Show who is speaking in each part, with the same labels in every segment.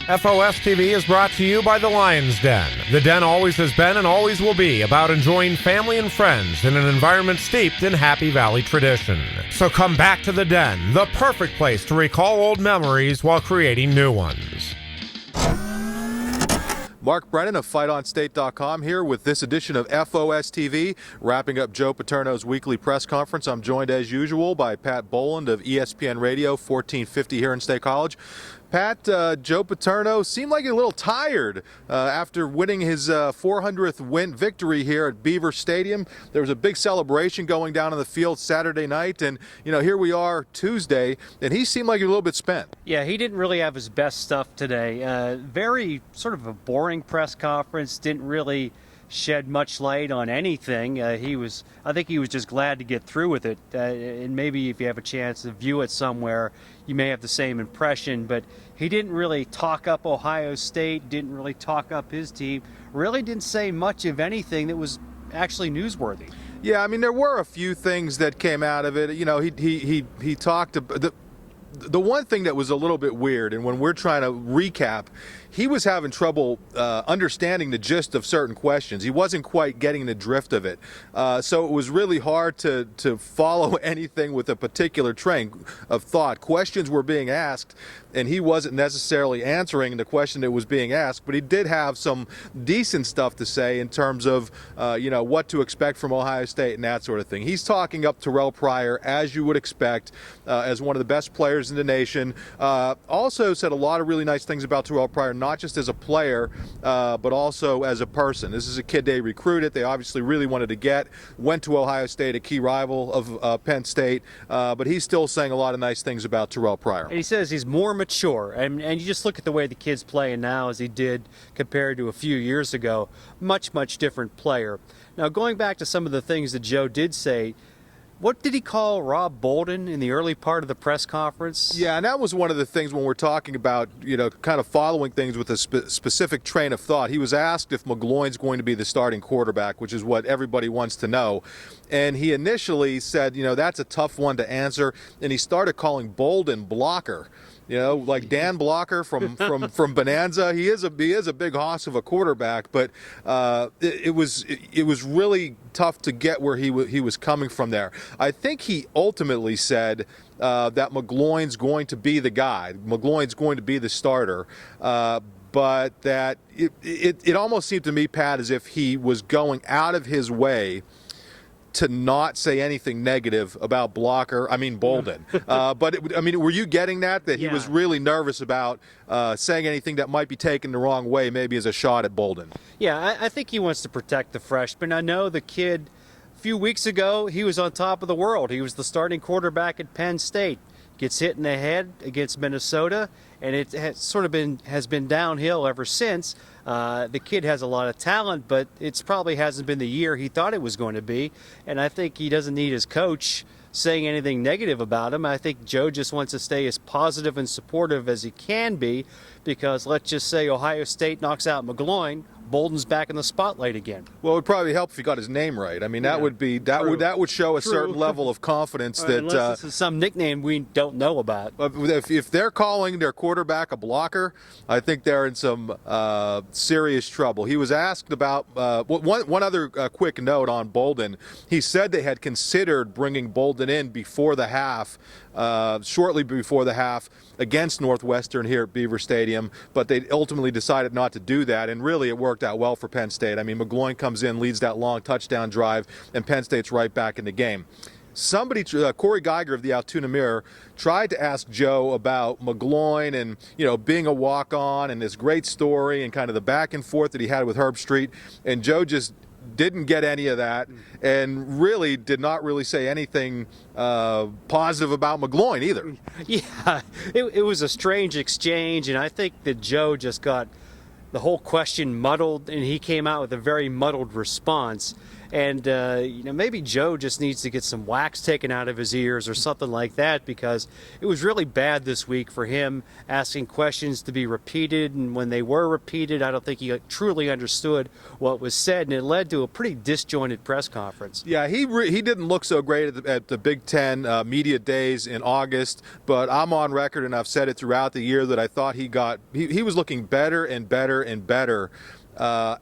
Speaker 1: FOS TV is brought to you by the Lion's Den. The Den always has been and always will be about enjoying family and friends in an environment steeped in Happy Valley tradition. So come back to the Den, the perfect place to recall old memories while creating new ones.
Speaker 2: Mark Brennan of FightOnState.com here with this edition of FOS TV, wrapping up Joe Paterno's weekly press conference. I'm joined as usual by Pat Boland of ESPN Radio 1450 here in State College. Pat, Joe Paterno seemed like a little tired after winning his 400th victory here at Beaver Stadium. There was a big celebration going down on the field Saturday night, and here we are Tuesday, and he seemed like a little bit spent.
Speaker 3: Yeah, he didn't really have his best stuff today. Very sort of a boring press conference. Didn't really shed much light on anything. I think he was just glad to get through with it. And maybe if you have a chance to view it somewhere, you may have the same impression. But he didn't really talk up Ohio State, didn't really talk up his team, really didn't say much of anything that was actually newsworthy.
Speaker 2: Yeah, I mean, there were a few things that came out of it. He talked about the one thing that was a little bit weird, and when we're trying to recap, he was having trouble understanding the gist of certain questions. He wasn't quite getting the drift of it. So it was really hard to follow anything with a particular train of thought. Questions were being asked, and he wasn't necessarily answering the question that was being asked, but he did have some decent stuff to say in terms of, what to expect from Ohio State and that sort of thing. He's talking up Terrell Pryor, as you would expect, as one of the best players in the nation. Also said a lot of really nice things about Terrell Pryor, not just as a player, but also as a person. This is a kid they recruited. They obviously really wanted to get. Went to Ohio State, a key rival of Penn State, but he's still saying a lot of nice things about Terrell Pryor.
Speaker 3: And he says he's more mature, and you just look at the way the kid's playing now as he did compared to a few years ago. Much, much different player. Now, going back to some of the things that Joe did say, what did he call Rob Bolden in the early part of the press conference?
Speaker 2: Yeah, and that was one of the things when we're talking about, kind of following things with a specific train of thought. He was asked if McGloin's going to be the starting quarterback, which is what everybody wants to know. And he initially said, that's a tough one to answer. And he started calling Bolden Blocker. Like Dan Blocker from Bonanza. He is a big hoss of a quarterback, but it was really tough to get where he was coming from there. I think he ultimately said that McGloin's going to be the guy. McGloin's going to be the starter. But that it almost seemed to me, Pat, as if he was going out of his way to not say anything negative about Bolden. Were you getting that he was really nervous about saying anything that might be taken the wrong way, maybe as a shot at Bolden?
Speaker 3: Yeah, I think he wants to protect the freshman. I know the kid, a few weeks ago, he was on top of the world. He was the starting quarterback at Penn State. Gets hit in the head against Minnesota, and it has been downhill ever since. The kid has a lot of talent, but it probably hasn't been the year he thought it was going to be. And I think he doesn't need his coach saying anything negative about him. I think Joe just wants to stay as positive and supportive as he can be, because let's just say Ohio State knocks out McGloin, Bolden's back in the spotlight again.
Speaker 2: Well, it would probably help if he got his name right. I mean, that would show a certain level of confidence that
Speaker 3: unless this is some nickname we don't know about.
Speaker 2: If they're calling their quarterback a blocker, I think they're in some serious trouble. He was asked about one other quick note on Bolden. He said they had considered bringing Bolden in before the half, shortly before the half against Northwestern here at Beaver Stadium, but they ultimately decided not to do that, and really it worked out well for Penn State. I mean, McGloin comes in, leads that long touchdown drive, and Penn State's right back in the game. Corey Geiger of the Altoona Mirror tried to ask Joe about McGloin and, being a walk-on and this great story and kind of the back and forth that he had with Herb Street, and Joe just didn't get any of that and really did not really say anything positive about McGloin either.
Speaker 3: Yeah, it was a strange exchange, and I think that Joe just got the whole question muddled, and he came out with a very muddled response. And maybe Joe just needs to get some wax taken out of his ears or something like that, because it was really bad this week for him, asking questions to be repeated, and when they were repeated, I don't think he truly understood what was said, and it led to a pretty disjointed press conference.
Speaker 2: Yeah, he didn't look so great at the Big Ten media days in August, but I'm on record, and I've said it throughout the year, that I thought he was looking better and better and better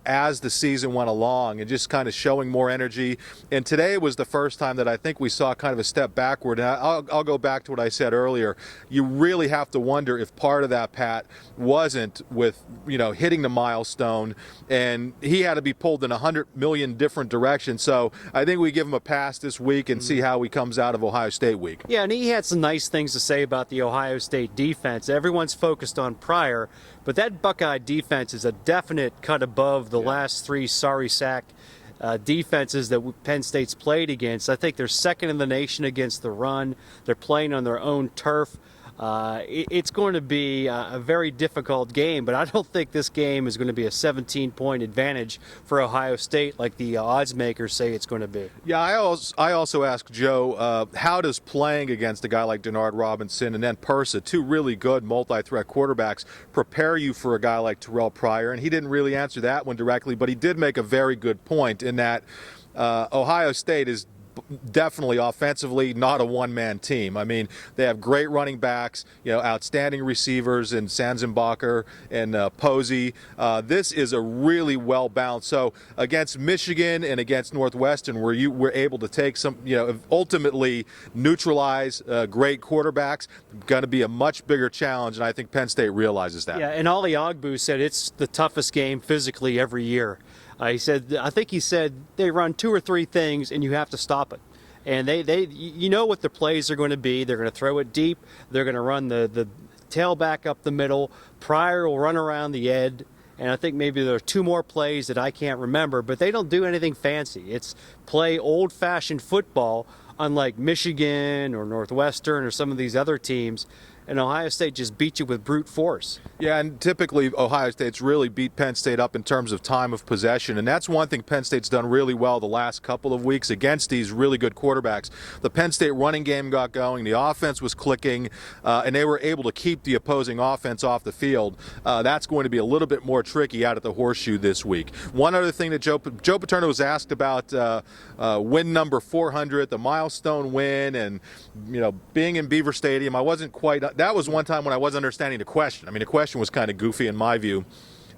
Speaker 2: as the season went along, and just kind of showing more energy. And today was the first time that I think we saw kind of a step backward. And I'll go back to what I said earlier. You really have to wonder if part of that, Pat, wasn't with hitting the milestone, and he had to be pulled in 100 million different directions. So I think we give him a pass this week and see how he comes out of Ohio State week.
Speaker 3: Yeah, and he had some nice things to say about the Ohio State defense. Everyone's focused on Pryor, but that Buckeye defense is a definite cut above the last three sorry sack defenses that Penn State's played against. I think they're second in the nation against the run. They're playing on their own turf. It's going to be a very difficult game, but I don't think this game is going to be a 17-point advantage for Ohio State like the odds makers say it's going to be.
Speaker 2: Yeah, I also asked Joe, how does playing against a guy like Denard Robinson and then Persa, two really good multi-threat quarterbacks, prepare you for a guy like Terrell Pryor? And he didn't really answer that one directly, but he did make a very good point in that Ohio State is definitely offensively not a one-man team. I mean, they have great running backs, outstanding receivers in Sanzenbacher and Posey. This is a really well-balanced. So against Michigan and against Northwestern, where you were able to take some, ultimately neutralize great quarterbacks, going to be a much bigger challenge, and I think Penn State realizes that.
Speaker 3: Yeah, and Ollie Ogbu said it's the toughest game physically every year. I think he said they run two or three things and you have to stop it. And they what the plays are going to be. They're going to throw it deep. They're going to run the tailback up the middle. Pryor will run around the edge. And I think maybe there are two more plays that I can't remember, but they don't do anything fancy. It's play old-fashioned football, unlike Michigan or Northwestern or some of these other teams. And Ohio State just beat you with brute force.
Speaker 2: Yeah, and typically Ohio State's really beat Penn State up in terms of time of possession, and that's one thing Penn State's done really well the last couple of weeks against these really good quarterbacks. The Penn State running game got going, the offense was clicking, and they were able to keep the opposing offense off the field. That's going to be a little bit more tricky out at the Horseshoe this week. One other thing that Joe Paterno was asked about win number 400, the milestone win, and being in Beaver Stadium. I wasn't quite. That was one time when I wasn't understanding the question. I mean, the question was kind of goofy in my view.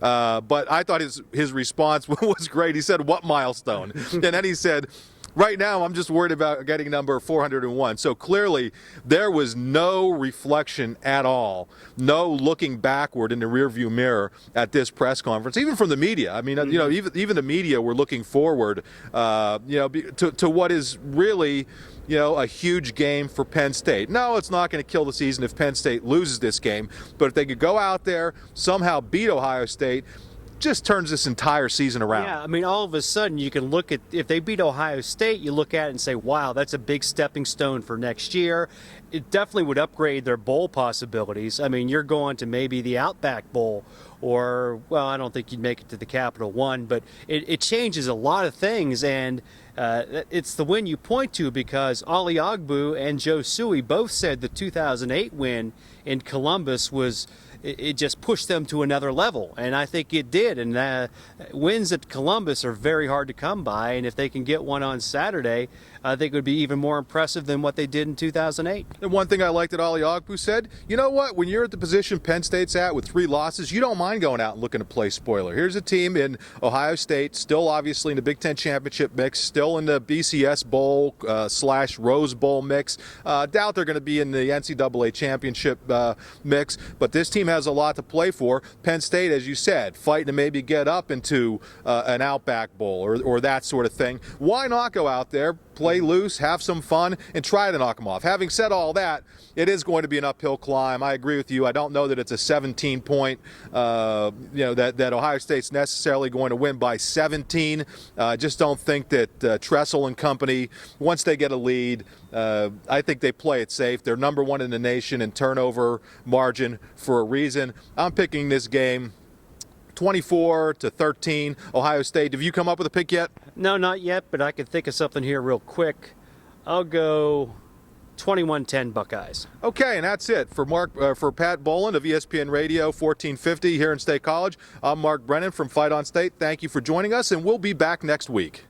Speaker 2: But I thought his response was great. He said, "What milestone?" And then he said, "Right now, I'm just worried about getting number 401. So clearly, there was no reflection at all, no looking backward in the rearview mirror at this press conference, even from the media. I mean, even the media were looking forward, to what is really, a huge game for Penn State. No, it's not going to kill the season if Penn State loses this game, but if they could go out there, somehow beat Ohio State, just turns this entire season around."
Speaker 3: Yeah, I mean, all of a sudden you can look at, if they beat Ohio State, you look at it and say, wow, that's a big stepping stone for next year. It definitely would upgrade their bowl possibilities. I mean, you're going to maybe the Outback Bowl, or, well, I don't think you'd make it to the Capital One, but it changes a lot of things, and it's the win you point to, because Ollie Ogbu and Joe Suey both said the 2008 win in Columbus it just pushed them to another level, and I think it did. And wins at Columbus are very hard to come by, and if they can get one on Saturday, I think it would be even more impressive than what they did in 2008.
Speaker 2: And one thing I liked that Ollie Ogbu said, you know what, when you're at the position Penn State's at with 3 losses, you don't mind going out and looking to play spoiler. Here's a team in Ohio State, still obviously in the Big Ten championship mix, still in the BCS Bowl / Rose Bowl mix. Doubt they're going to be in the NCAA championship mix, but this team has a lot to play for. Penn State, as you said, fighting to maybe get up into an Outback Bowl or that sort of thing. Why not go out there, play loose, have some fun, and try to knock them off? Having said all that, it is going to be an uphill climb. I agree with you. I don't know that it's a 17-point, that Ohio State's necessarily going to win by 17. I just don't think that Tressel and company, once they get a lead, I think they play it safe. They're number 1 in the nation in turnover margin for a reason. I'm picking this game 24-13, Ohio State. Have you come up with a pick yet?
Speaker 3: No, not yet, but I can think of something here real quick. I'll go 21-10 Buckeyes.
Speaker 2: Okay, and that's it for Pat Boland of ESPN Radio 1450 here in State College. I'm Mark Brennan from Fight on State. Thank you for joining us, and we'll be back next week.